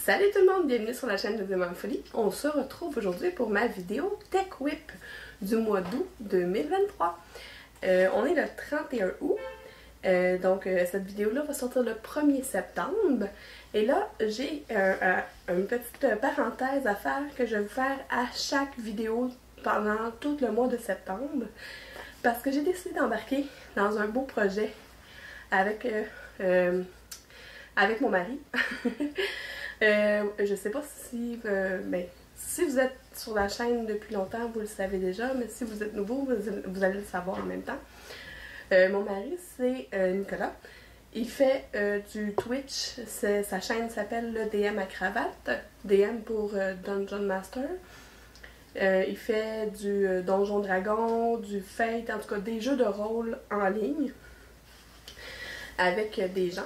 Salut tout le monde, bienvenue sur la chaîne de Maman Folie. On se retrouve aujourd'hui pour ma vidéo Tech Whip du mois d'août 2023. On est le 31 août, donc cette vidéo-là va sortir le 1er septembre. Et là, j'ai une petite parenthèse à faire que je vais faire à chaque vidéo pendant tout le mois de septembre. Parce que j'ai décidé d'embarquer dans un beau projet avec mon mari. Je sais pas si, si vous êtes sur la chaîne depuis longtemps, vous le savez déjà, mais si vous êtes nouveau, vous allez le savoir en même temps. Mon mari, c'est Nicolas. Il fait du Twitch. Sa chaîne s'appelle le DM à cravate. DM pour Dungeon Master. Il fait du Donjon Dragon, du Fate, en tout cas des jeux de rôle en ligne. Avec des gens,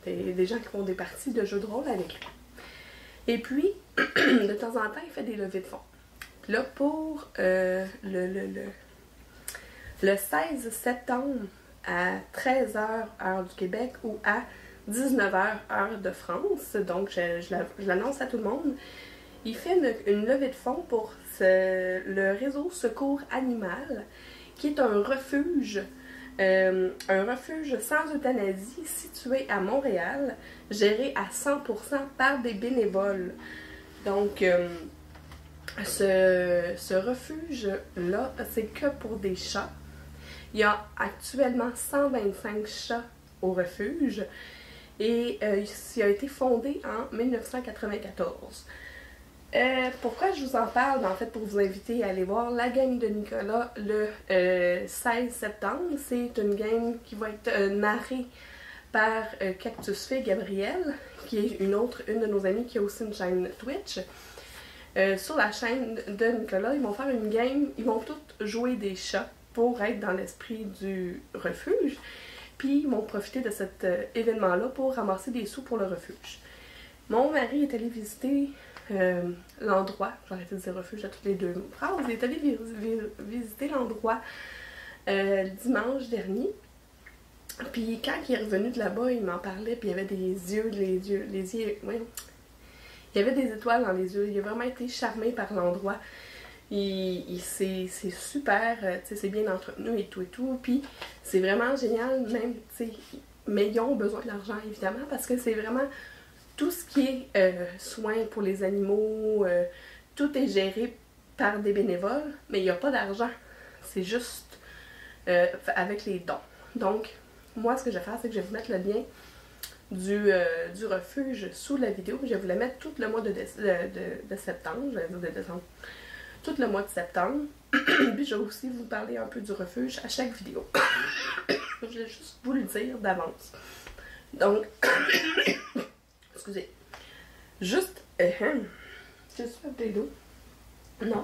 des gens qui font des parties de jeux de rôle avec lui. Et puis, de temps en temps, il fait des levées de fonds. Puis là, pour le 16 septembre à 13h heure du Québec ou à 19h heure de France, donc je l'annonce à tout le monde, il fait une levée de fonds pour le réseau Secours Animal, qui est un refuge sans euthanasie situé à Montréal, géré à 100% par des bénévoles. Donc, ce refuge-là, c'est que pour des chats. Il y a actuellement 125 chats au refuge et il a été fondé en 1994. Pourquoi je vous en parle? En fait, pour vous inviter à aller voir la game de Nicolas le 16 septembre. C'est une game qui va être narrée par Cactus Fée Gabrielle, qui est une de nos amies qui a aussi une chaîne Twitch. Sur la chaîne de Nicolas, ils vont faire une game, ils vont tous jouer des chats pour être dans l'esprit du refuge. Puis ils vont profiter de cet événement-là pour ramasser des sous pour le refuge. Mon mari est allé visiter l'endroit, j'ai arrêté de dire refuge à toutes les deux phrases, il est allé visiter l'endroit dimanche dernier. Puis quand il est revenu de là-bas, il m'en parlait, puis il y avait voyons. Il y avait des étoiles dans les yeux, il a vraiment été charmé par l'endroit. C'est super, c'est bien entretenu et tout, puis c'est vraiment génial, même, mais ils ont besoin d'argent évidemment, parce que c'est vraiment tout ce qui est soins pour les animaux, tout est géré par des bénévoles, mais il n'y a pas d'argent. C'est juste avec les dons. Donc, moi, ce que je vais faire, c'est que je vais vous mettre le lien du refuge sous la vidéo. Je vais vous la mettre tout le mois de septembre, je vais dire de décembre, tout le mois de septembre. Puis je vais aussi vous parler un peu du refuge à chaque vidéo. Je vais juste vous le dire d'avance. Donc, excusez. Juste, j'ai soif d'eau. Non,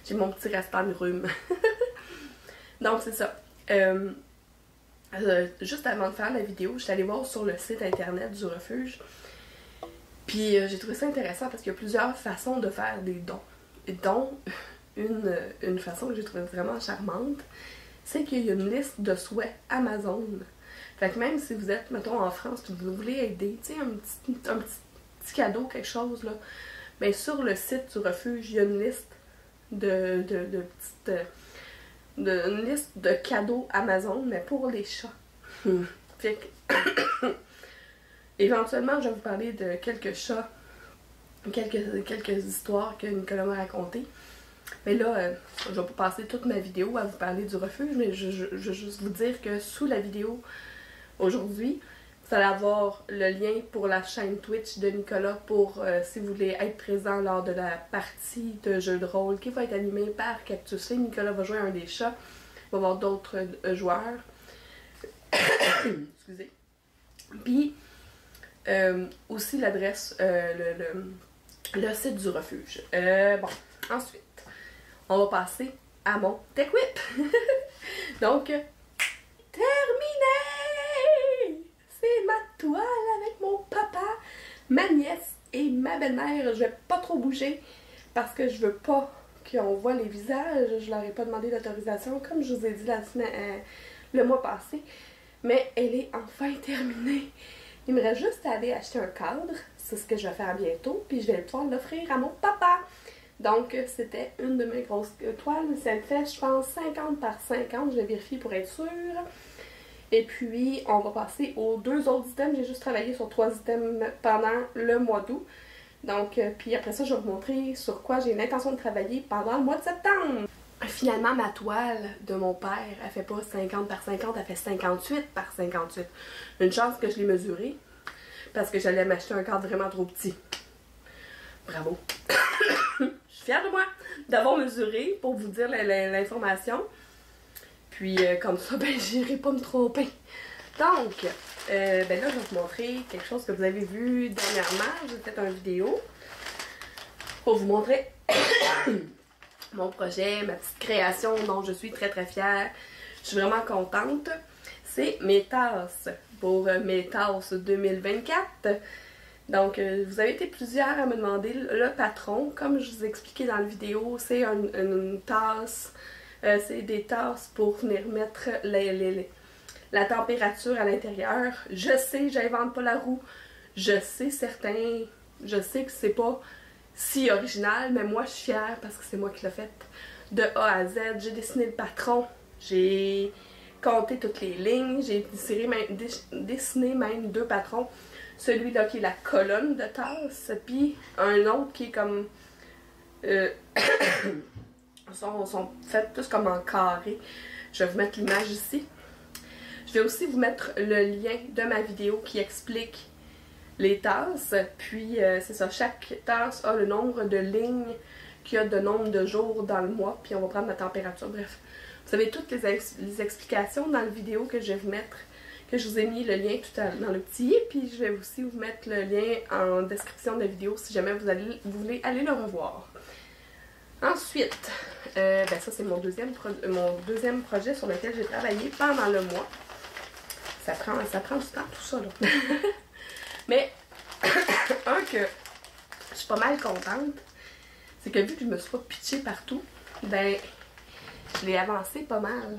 j'ai mon petit restant de rhume. Donc, c'est ça. Juste avant de faire la vidéo, je suis allée voir sur le site internet du refuge. Puis, j'ai trouvé ça intéressant parce qu'il y a plusieurs façons de faire des dons. Et dont, une façon que j'ai trouvée vraiment charmante, c'est qu'il y a une liste de souhaits Amazon. Fait que même si vous êtes, mettons, en France, que vous voulez aider, tu sais, un petit cadeau, quelque chose, là, bien, sur le site du refuge, il y a une liste une liste de cadeaux Amazon, mais pour les chats. Fait que, éventuellement, je vais vous parler de quelques chats, quelques histoires que Nicolas m'a racontées. Mais là, je vais pas passer toute ma vidéo à vous parler du refuge, mais je vais juste vous dire que sous la vidéo aujourd'hui, vous allez avoir le lien pour la chaîne Twitch de Nicolas pour si vous voulez être présent lors de la partie de jeu de rôle qui va être animée par Cactus Fée. Nicolas va jouer un des chats, il va y avoir d'autres joueurs. Excusez. Puis, aussi l'adresse, le site du refuge. Bon, ensuite, on va passer à mon Tech Whip. Donc, terminé! C'est ma toile avec mon papa, ma nièce et ma belle-mère. Je vais pas trop bouger parce que je veux pas qu'on voit les visages. Je leur ai pas demandé d'autorisation comme je vous ai dit le mois passé. Mais elle est enfin terminée. Il me reste juste à aller acheter un cadre. c'est ce que je vais faire bientôt, puis je vais pouvoir l'offrir à mon papa. Donc, c'était une de mes grosses toiles. Ça me fait, je pense, 50 par 50. Je vais vérifier pour être sûre. Et puis, on va passer aux 2 autres items. J'ai juste travaillé sur 3 items pendant le mois d'août. Donc, puis après ça, je vais vous montrer sur quoi j'ai l'intention de travailler pendant le mois de septembre. Finalement, ma toile de mon père, elle fait pas 50 par 50, elle fait 58 par 58. Une chance que je l'ai mesurée, parce que j'allais m'acheter un cadre vraiment trop petit. Bravo! Je suis fière de moi d'avoir mesuré pour vous dire l'information. Puis comme ça, ben j'irai pas me tromper. Donc, ben là, je vais vous montrer quelque chose que vous avez vu dernièrement. J'ai fait une vidéo pour vous montrer mon projet, ma petite création dont je suis très fière. Je suis vraiment contente. C'est mes tasses pour mes tasses 2024. Donc, vous avez été plusieurs à me demander le patron. Comme je vous ai expliqué dans la vidéo, c'est une tasse. C'est des tasses pour venir mettre la température à l'intérieur. Je sais, j'invente pas la roue. Je sais je sais que c'est pas si original, mais moi je suis fière parce que c'est moi qui l'ai fait de A à Z. J'ai dessiné le patron, j'ai compté toutes les lignes, j'ai dessiné même 2 patrons. Celui-là qui est la colonne de tasse, puis un autre qui est comme... sont faits tous comme en carré. Je vais vous mettre l'image ici. Je vais aussi vous mettre le lien de ma vidéo qui explique les tasses. Puis c'est ça, chaque tasse a le nombre de lignes qu'il y a de nombre de jours dans le mois. Puis on va prendre la température. Bref, vous avez toutes les explications dans la vidéo que je vais vous mettre, que je vous ai mis le lien tout dans le petit. Puis je vais aussi vous mettre le lien en description de la vidéo si jamais vous voulez aller le revoir. Ensuite, ben ça c'est mon deuxième projet sur lequel j'ai travaillé pendant le mois. Ça prend du temps tout ça là. Mais, un que je suis pas mal contente, c'est que vu que je me suis pas pitchée partout, ben je l'ai avancé pas mal.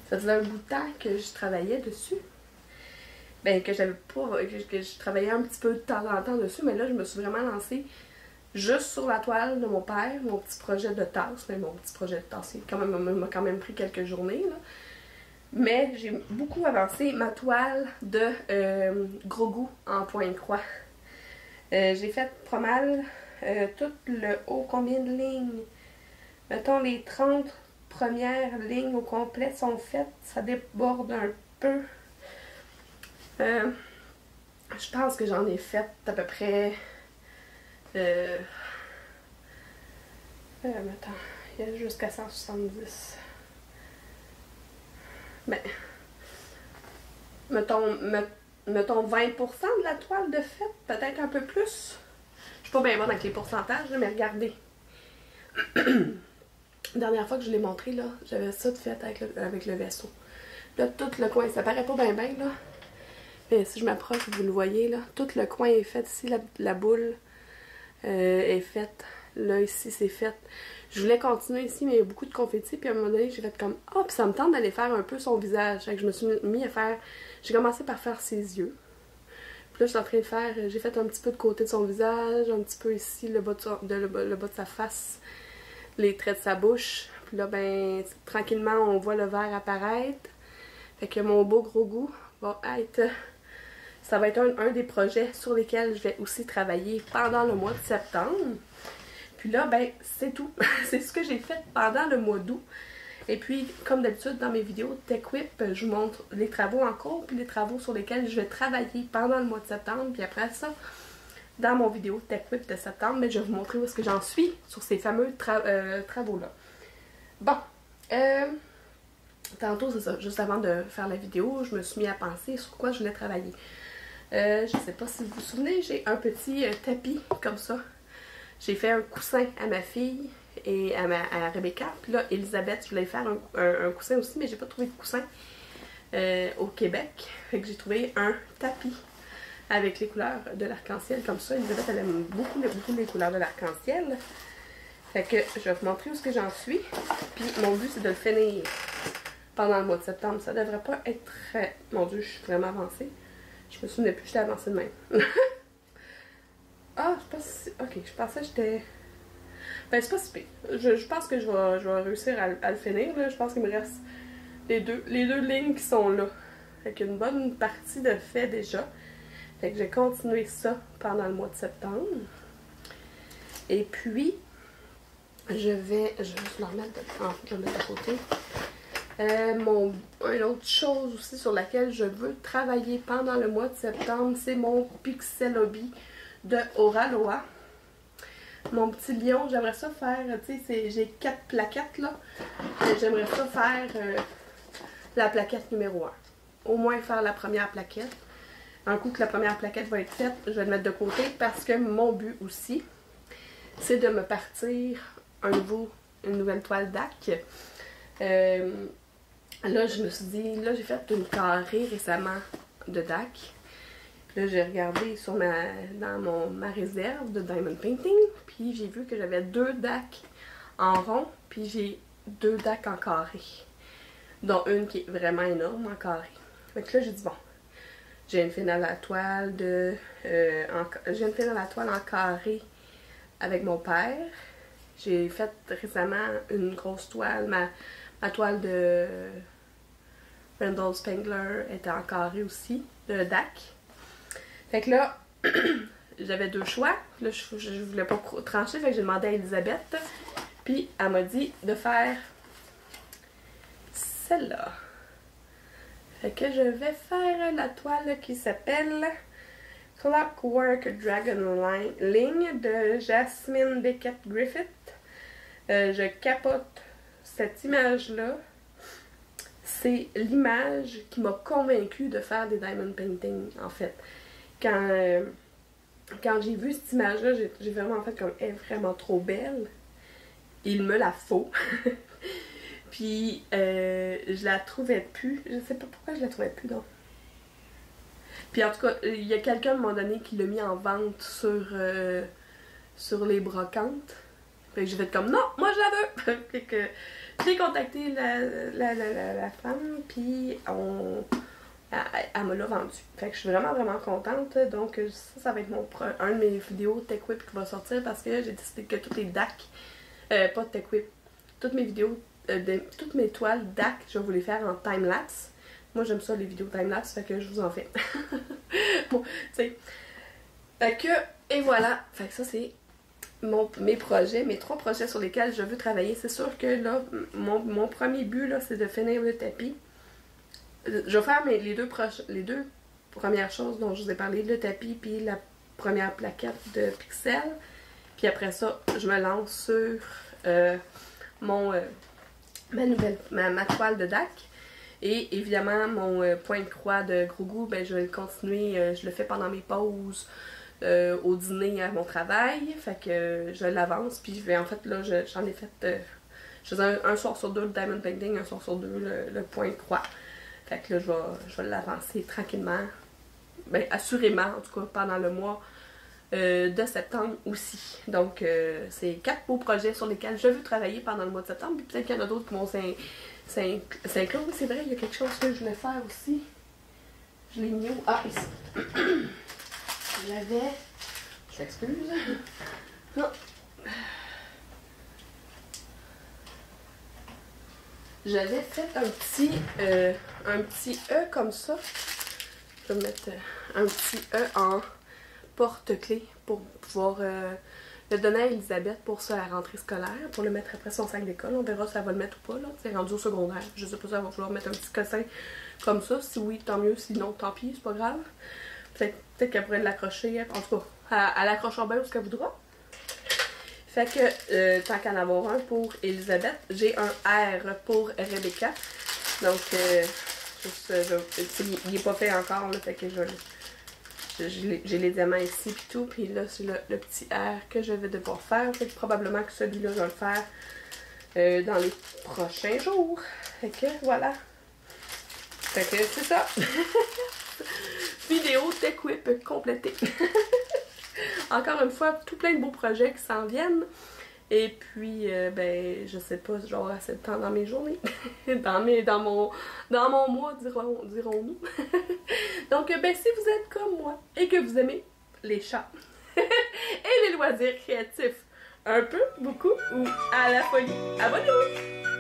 Ça faisait un bout de temps que je travaillais dessus. Ben que j'avais pas. Que je travaillais un petit peu de temps en temps dessus, mais là je me suis vraiment lancée juste sur la toile de mon père, mon petit projet de tasse. Mais mon petit projet de tasse, m'a quand même pris quelques journées, là. Mais j'ai beaucoup avancé ma toile de gros goût en point de croix. J'ai fait pas mal tout le haut. Combien de lignes? Mettons les 30 premières lignes au complet sont faites. Ça déborde un peu. Je pense que j'en ai fait à peu près... attends, il y a jusqu'à 170. Ben, mettons 20% de la toile de fait, peut-être un peu plus. Je suis pas bien bonne avec les pourcentages, mais regardez. Dernière fois que je l'ai montré, là, j'avais ça de fait avec le vaisseau. Là, tout le coin, ça paraît pas bien, là. Mais si je m'approche, vous le voyez, là. Tout le coin est fait. Ici, la boule est faite. Là, ici, c'est fait. Je voulais continuer ici, mais il y a beaucoup de confettis. Puis à un moment donné, j'ai fait comme... Ah, puis ça me tente d'aller faire un peu son visage. Fait que je me suis mis à faire... J'ai commencé par faire ses yeux. Puis là, je suis en train de faire... J'ai fait un petit peu de côté de son visage, un petit peu ici, le bas de sa face, les traits de sa bouche. Puis là, ben, tranquillement, on voit le vert apparaître. Fait que mon beau gros goût va être... Ça va être un des projets sur lesquels je vais aussi travailler pendant le mois de septembre. Puis là, ben, c'est tout. C'est ce que j'ai fait pendant le mois d'août. Et puis, comme d'habitude, dans mes vidéos TechWhip, je vous montre les travaux en cours, puis les travaux sur lesquels je vais travailler pendant le mois de septembre. Puis après ça, dans mon vidéo TechWhip de septembre, mais je vais vous montrer où est-ce que j'en suis sur ces fameux travaux-là. Bon, tantôt, c'est ça, juste avant de faire la vidéo, je me suis mis à penser sur quoi je voulais travailler. Je sais pas si vous vous souvenez, j'ai un petit tapis comme ça. J'ai fait un coussin à ma fille et à Rebecca. Puis là, Elisabeth, je voulais faire un coussin aussi, mais j'ai pas trouvé de coussin au Québec. Fait que j'ai trouvé un tapis avec les couleurs de l'arc-en-ciel comme ça. Elisabeth, elle aime beaucoup les couleurs de l'arc-en-ciel. Fait que je vais vous montrer où est-ce que j'en suis. Puis mon but, c'est de le finir pendant le mois de septembre. Ça devrait pas être très... Mon Dieu, je suis vraiment avancée. Je me souvenais plus, j'étais avancée de même. Ah, je pense... Ok, je pensais que j'étais... Ben, c'est pas si pire. Je pense que je vais réussir à le finir, là. Je pense qu'il me reste les deux lignes qui sont là. Avec une bonne partie de fait déjà. Fait que j'ai continué ça pendant le mois de septembre. Et puis, je vais juste le remettre je vais le mettre de côté. Une autre chose aussi sur laquelle je veux travailler pendant le mois de septembre, c'est mon Pixel Hobby de Oraloa. Mon petit lion, j'aimerais ça faire, tu sais, j'ai 4 plaquettes là. J'aimerais ça faire la plaquette numéro 1. Au moins faire la première plaquette. Un coup que la première plaquette va être faite, je vais le mettre de côté parce que mon but aussi, c'est de me partir une nouvelle toile DAC. Là, je me suis dit, là, j'ai fait une carrée récemment de DAC. Là, j'ai regardé dans ma réserve de Diamond Painting, puis j'ai vu que j'avais 2 DAC en rond, puis j'ai 2 DAC en carré, dont une qui est vraiment énorme en carré. Donc là, j'ai dit, bon, j'ai une finale à la toile en carré avec mon père. J'ai fait récemment une grosse toile, ma toile de Randall Spangler était en carré aussi, de DAC. Fait que là, j'avais 2 choix. Là, je voulais pas trancher, fait que j'ai demandé à Elisabeth. Puis, elle m'a dit de faire celle-là. Fait que je vais faire la toile qui s'appelle Clockwork Dragon Line de Jasmine Beckett Griffith. Je capote cette image-là. C'est l'image qui m'a convaincue de faire des diamond painting, en fait. Quand j'ai vu cette image-là, j'ai vraiment fait comme elle est vraiment trop belle. Il me la faut. Puis je la trouvais plus. Je sais pas pourquoi je la trouvais plus, donc. Puis en tout cas, il y a quelqu'un à un moment donné qui l'a mis en vente sur les brocantes. Fait que j'ai fait comme non, moi je la veux! Fait que j'ai contacté la femme, puis elle me l'a vendu. Fait que je suis vraiment contente. Donc ça va être un de mes vidéos TechWhip qui va sortir parce que j'ai décidé que toutes les DAC, pas TechWhip, toutes mes vidéos, toutes mes toiles DAC, je vais vous les faire en time-lapse. Moi j'aime ça les vidéos time-lapse, fait que je vous en fais. Bon, tu sais. Fait que, et voilà. Fait que ça c'est mes 3 projets sur lesquels je veux travailler. C'est sûr que là, mon premier but là, c'est de finir le tapis. Je vais faire les deux premières choses dont je vous ai parlé, le tapis puis la première plaquette de Pixel. Puis après ça, je me lance sur ma toile de DAC. Et évidemment, mon point de croix de Gros Goût, ben, je vais le continuer. Je le fais pendant mes pauses au dîner à mon travail. Fait que je l'avance. Puis en fait, là, j'en ai fait... je faisais un soir sur 2 le diamond painting, un soir sur 2 le point de croix. Fait que là, je vais l'avancer tranquillement. Ben, assurément, en tout cas, pendant le mois de septembre aussi. Donc, c'est 4 beaux projets sur lesquels je veux travailler pendant le mois de septembre. Puis peut-être qu'il y en a d'autres qui vont s'inclure. Oui, c'est vrai, il y a quelque chose que je voulais faire aussi. Je l'ai mis où? Ah, ici. J'avais... Je m'excuse. Non. J'avais fait un petit E comme ça. Je vais mettre un petit E en porte-clés pour pouvoir le donner à Elisabeth pour ça, la rentrée scolaire, pour le mettre après son sac d'école. On verra si elle va le mettre ou pas, là. C'est rendu au secondaire. Je sais pas si elle va vouloir mettre un petit cossin comme ça. Si oui, tant mieux. Sinon, tant pis, c'est pas grave. Peut-être qu'elle pourrait l'accrocher. En tout cas, elle l'accrochera bien où ce qu'elle voudra. Fait que, tant qu'à en avoir un pour Elisabeth, j'ai un R pour Rebecca. Donc, il n'est pas fait encore, là, fait que j'ai les diamants ici et tout. Puis là, c'est le petit R que je vais devoir faire. Fait que probablement que celui-là, je vais le faire dans les prochains jours. Fait que, voilà. Fait que, c'est ça. Vidéo TechWhip complétée. Encore une fois, tout plein de beaux projets qui s'en viennent. Et puis, ben, je sais pas, genre assez de temps dans mes journées. dans mon mois, dirons-nous. Donc, ben, si vous êtes comme moi et que vous aimez les chats, et les loisirs créatifs. Un peu, beaucoup ou à la folie. Abonnez-vous!